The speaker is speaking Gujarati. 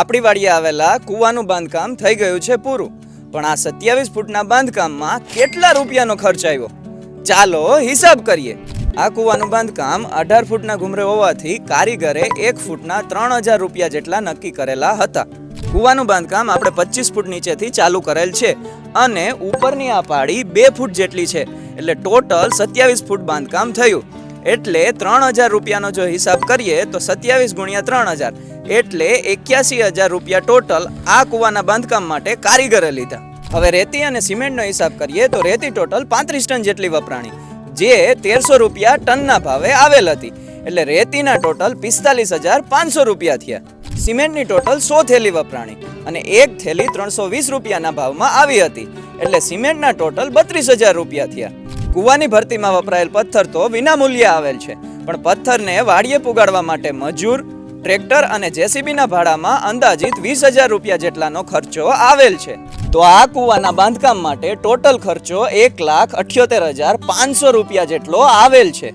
આપણી વાડીએ આવેલા કૂવાનું બાંધકામ થઈ ગયું છે પૂરું, પણ આ 27 ફૂટના બાંધકામમાં કેટલા રૂપિયાનો ખર્ચ આવ્યો ચાલો હિસાબ કરીએ। આ કૂવાનું બાંધકામ 18 ફૂટના ઘૂમરે હોવાથી કારીગરે 1 ફૂટના 3000 રૂપિયા જેટલા નક્કી કરેલા હતા। કૂવાનું બાંધકામ આપણે 25 ફૂટ નીચેથી ચાલુ કરેલ છે અને ઉપરની આ પાળી 2 ફૂટ જેટલી છે, એટલે ટોટલ 27 ફૂટ બાંધકામ થયું। એટલે 3000 રૂપિયાનો જો હિસાબ કરીએ તો 27 ગુણ્યા 3000 એટલે 81000 રૂપિયા ટોટલ આ કૂવાના બાંધકામ માટે કારીગરે લીધા। હવે રેતી અને સિમેન્ટનો હિસાબ કરીએ તો રેતી ટોટલ 35 ટન જેટલી વપરાણી, જે 1300 રૂપિયા ટનના ભાવે આવેલ હતી, એટલે રેતીના ટોટલ 45500 રૂપિયા થયા। સિમેન્ટની ટોટલ 100 થેલી વપરાણી અને એક થેલી 320 રૂપિયાના ભાવમાં આવી હતી, એટલે સિમેન્ટના ટોટલ 32000 રૂપિયા થયા। કૂવાની ભરતીમાં વપરાયેલ પથ્થર તો વિના મૂલ્યે આવેલ છે, પણ પથ્થરને વાડીએ પુગાડવા માટે મજૂર, ટ્રેક્ટર અને જેસીબીના ભાડામાં અંદાજિત 20000 રૂપિયા જેટલાનો ખર્ચો આવેલ છે। તો આ કૂવાના બાંધકામ માટે ટોટલ ખર્ચો 1,78,500 રૂપિયા જેટલો આવેલ છે।